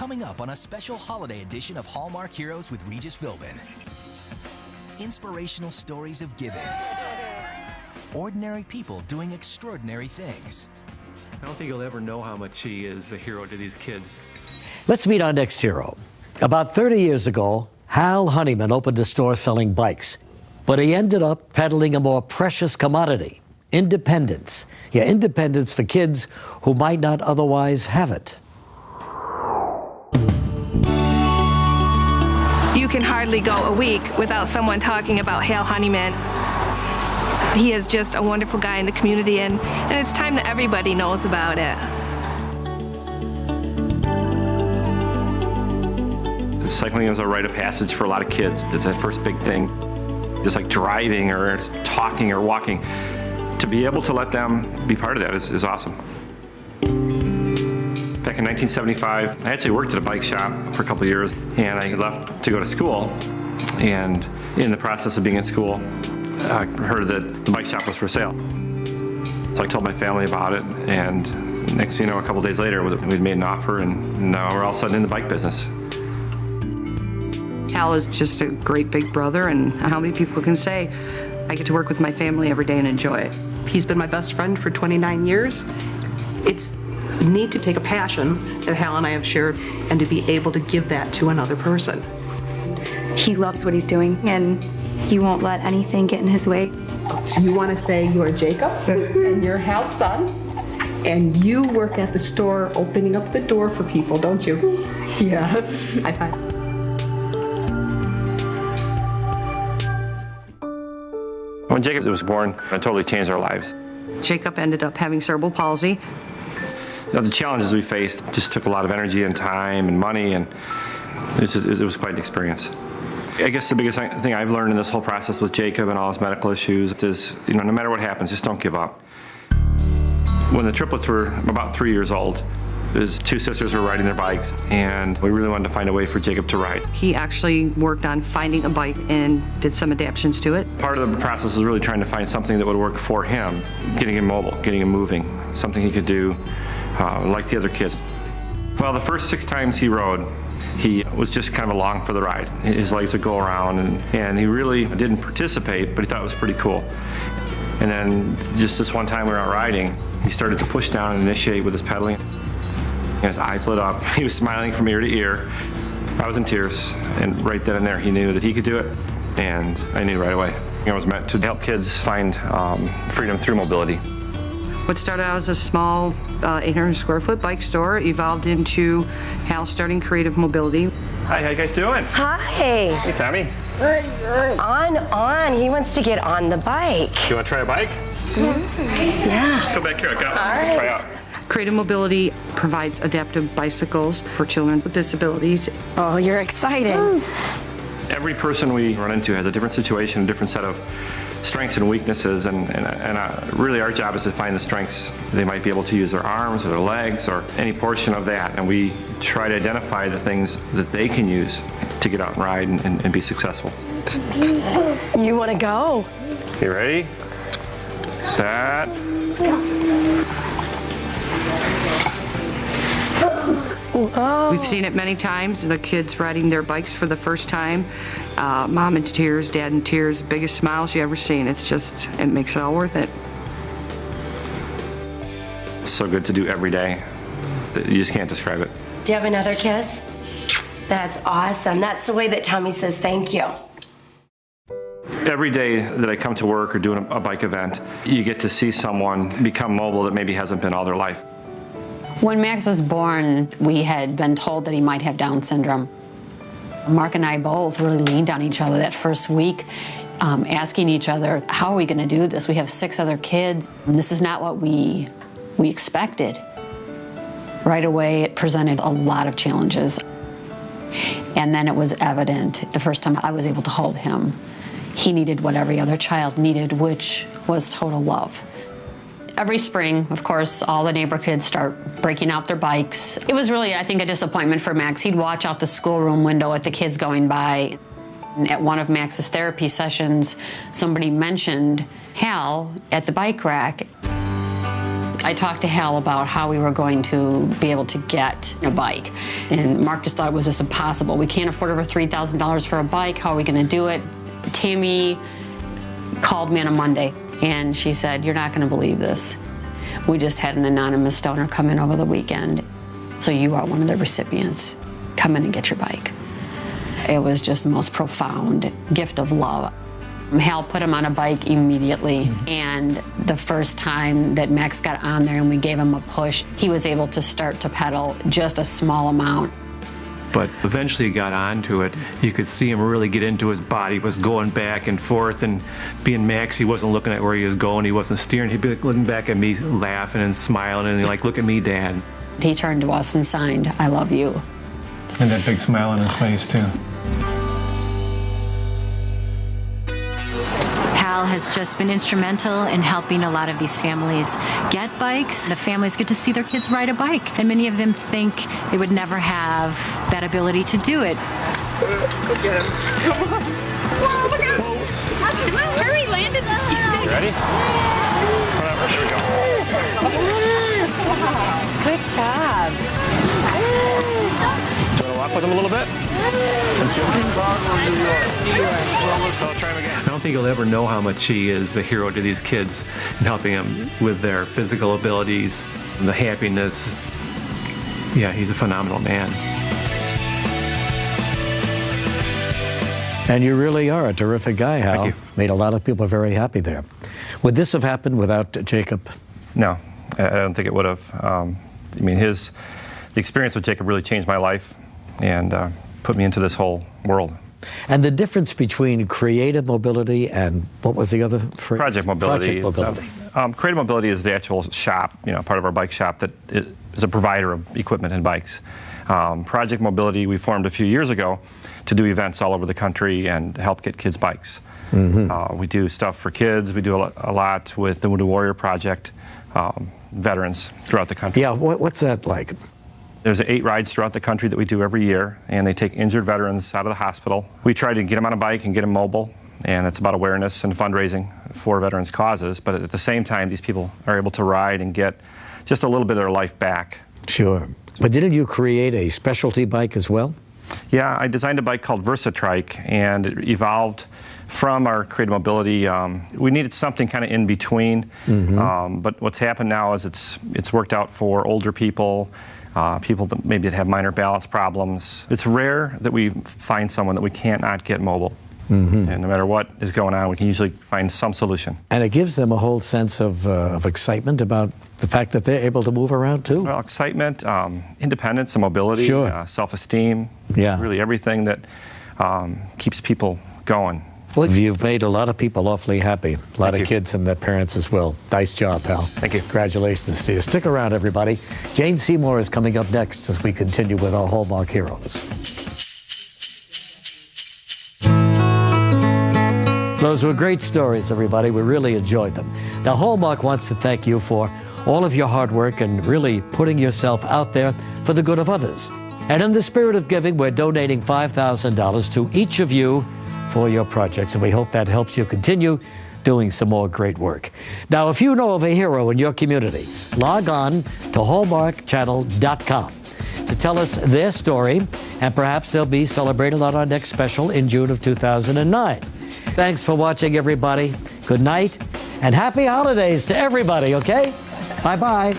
Coming up on a special holiday edition of Hallmark Heroes with Regis Philbin. Inspirational stories of giving. Ordinary people doing extraordinary things. I don't think you'll ever know how much he is a hero to these kids. Let's meet our next hero. About 30 years ago, Hal Honeyman opened a store selling bikes, but he ended up peddling a more precious commodity, independence. Yeah, independence for kids who might not otherwise have it. You can hardly go a week without someone talking about Hal Honeyman. He is just a wonderful guy in the community, and it's time that everybody knows about it. Cycling is a rite of passage for a lot of kids. It's that first big thing. Just like driving or talking or walking. To be able to let them be part of that is awesome. Back in 1975, I actually worked at a bike shop for a couple of years, and I left to go to school. And in the process of being in school, I heard that the bike shop was for sale. So I told my family about it, and next thing you know, a couple of days later, we'd made an offer, and now we're all of a sudden in the bike business. Hal is just a great big brother, and how many people can say, I get to work with my family every day and enjoy it. He's been my best friend for 29 years. It's neat to take a passion that Hal and I have shared and to be able to give that to another person. He loves what he's doing, and he won't let anything get in his way. So you want to say you're Jacob and you're Hal's son, and you work at the store opening up the door for people, don't you? Yes. High five. When Jacob was born, it totally changed our lives. Jacob ended up having cerebral palsy. The challenges we faced just took a lot of energy and time and money, and it was quite an experience. I guess the biggest thing I've learned in this whole process with Jacob and all his medical issues is, no matter what happens, just don't give up. When the triplets were about 3 years old, his two sisters were riding their bikes, and we really wanted to find a way for Jacob to ride. He actually worked on finding a bike and did some adaptations to it. Part of the process was really trying to find something that would work for him, getting him mobile, getting him moving, something he could do like the other kids. Well, the first 6 times he rode, he was just kind of along for the ride. His legs would go around, and he really didn't participate, but he thought it was pretty cool. And then just this one time we were out riding, he started to push down and initiate with his pedaling. And his eyes lit up. He was smiling from ear to ear. I was in tears, and right then and there he knew that he could do it, and I knew right away. It was meant to help kids find freedom through mobility. What started out as a small 800 square foot bike store evolved into Hal starting Creative Mobility. Hi, how you guys doing? Hi. Hey, Tommy. On. He wants to get on the bike. Do you want to try a bike? Mm-hmm. Yeah. Let's go back here. I got one. All right. Try out. Creative Mobility provides adaptive bicycles for children with disabilities. Oh, you're excited. Every person we run into has a different situation, a different set of strengths and weaknesses, and really our job is to find the strengths. They might be able to use their arms or their legs or any portion of that, and we try to identify the things that they can use to get out and ride and be successful. You want to go? You ready? Set. Whoa. We've seen it many times, the kids riding their bikes for the first time. Mom in tears, dad in tears, biggest smiles you ever seen. It makes it all worth it. It's so good to do every day. You just can't describe it. Do you have another kiss? That's awesome. That's the way that Tommy says thank you. Every day that I come to work or do a bike event, you get to see someone become mobile that maybe hasn't been all their life. When Max was born, we had been told that he might have Down syndrome. Mark and I both really leaned on each other that first week, asking each other, how are we going to do this? We have 6 other kids. This is not what we expected. Right away, it presented a lot of challenges. And then it was evident the first time I was able to hold him. He needed what every other child needed, which was total love. Every spring, of course, all the neighbor kids start breaking out their bikes. It was really, I think, a disappointment for Max. He'd watch out the schoolroom window at the kids going by. And at one of Max's therapy sessions, somebody mentioned Hal at the bike rack. I talked to Hal about how we were going to be able to get a bike. And Mark just thought it was just impossible. We can't afford over $3,000 for a bike. How are we going to do it? Tammy called me on a Monday, and she said, "You're not going to believe this. We just had an anonymous donor come in over the weekend. So you are one of the recipients. Come in and get your bike." It was just the most profound gift of love. Hal put him on a bike immediately, and the first time that Max got on there and we gave him a push, he was able to start to pedal just a small amount. But eventually he got onto it. You could see him really get into his body, was going back and forth, and being Max, he wasn't looking at where he was going, he wasn't steering, he'd be looking back at me, laughing and smiling, and like, "Look at me, Dad." He turned to us and signed, "I love you." And that big smile on his face, too. Hal has just been instrumental in helping a lot of these families get bikes. The families get to see their kids ride a bike, and many of them think they would never have that ability to do it. Go get him. Come on. Whoa, look out. Come on, hurry, Landon. You ready? Whatever, here we go. Good job. Do you want to walk with him a little bit? I'll try him again. I don't think he'll ever know how much he is a hero to these kids and helping them with their physical abilities and the happiness. Yeah, he's a phenomenal man. And you really are a terrific guy, Hal. Thank you. Made a lot of people very happy there. Would this have happened without Jacob? No, I don't think it would have. I mean, the experience with Jacob really changed my life and put me into this whole world. And the difference between creative mobility and what was the other phrase? Project mobility. Project mobility. Creative mobility is the actual shop, part of our bike shop that is a provider of equipment and bikes. Project mobility we formed a few years ago to do events all over the country and help get kids bikes. Mm-hmm. We do stuff for kids. We do a lot with the Wounded Warrior Project, veterans throughout the country. Yeah, what's that like? There's 8 rides throughout the country that we do every year, and they take injured veterans out of the hospital. We try to get them on a bike and get them mobile, and it's about awareness and fundraising for veterans' causes, but at the same time, these people are able to ride and get just a little bit of their life back. Sure. But didn't you create a specialty bike as well? Yeah, I designed a bike called VersaTrike, and it evolved from our creative mobility. We needed something kind of in between, but what's happened now is it's worked out for older people, people that maybe have minor balance problems. It's rare that we find someone that we can't not get mobile. And no matter what is going on, we can usually find some solution. And it gives them a whole sense of excitement about the fact that they're able to move around too? Well, excitement, independence and mobility, self-esteem, really everything that keeps people going. Well, you've made a lot of people awfully happy. A lot of kids and their parents as well. Nice job, Hal. Thank you. Congratulations to you. Stick around, everybody. Jane Seymour is coming up next as we continue with our Hallmark heroes. Those were great stories, everybody. We really enjoyed them. Now, Hallmark wants to thank you for all of your hard work and really putting yourself out there for the good of others. And in the spirit of giving, we're donating $5,000 to each of you for your projects, and we hope that helps you continue doing some more great work. Now, if you know of a hero in your community, log on to hallmarkchannel.com to tell us their story, and perhaps they'll be celebrated on our next special in June of 2009. Thanks for watching, everybody. Good night, and happy holidays to everybody, okay? Bye-bye.